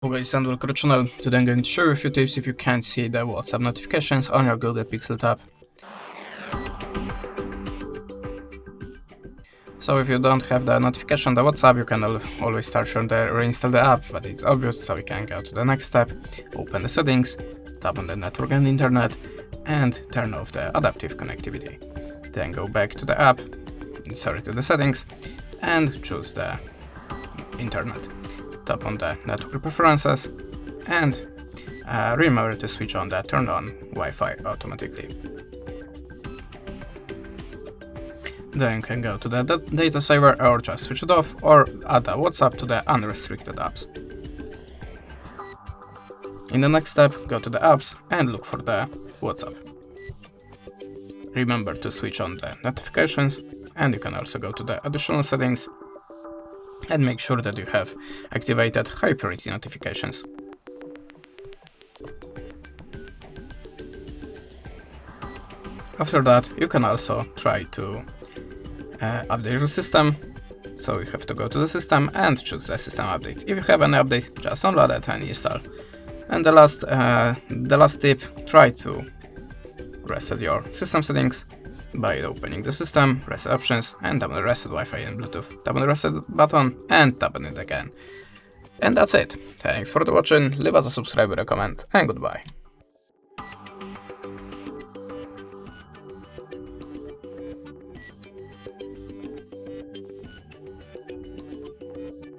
Hello guys, and welcome to the channel. Today I'm going to show you a few tips if you can't see the WhatsApp notifications on your Google Pixel tab. So if you don't have the notification on the WhatsApp, you can always start from there, reinstall the app, but it's obvious, so we can go to the next step, open the settings, tap on the network and internet, and turn off the adaptive connectivity. Then go back to the app, to the settings, and choose the internet. Tap on the network preferences and remember to switch on the turn on Wi-Fi automatically. Then you can go to the data saver or just switch it off, or add a WhatsApp to the unrestricted apps. In the next step, go to the apps and look for the WhatsApp. Remember to switch on the notifications, and you can also go to the additional settings and make sure that you have activated high priority notifications. After that, you can also try to update your system. So you have to go to the system and choose the system update. If you have any update, just download it and install. And the last tip, try to reset your system settings by opening the system, reset options, and tap on the reset Wi-Fi and Bluetooth. Tap on the reset button and tap on it again. And that's it. Thanks for watching, leave us a subscribe, a comment, and goodbye.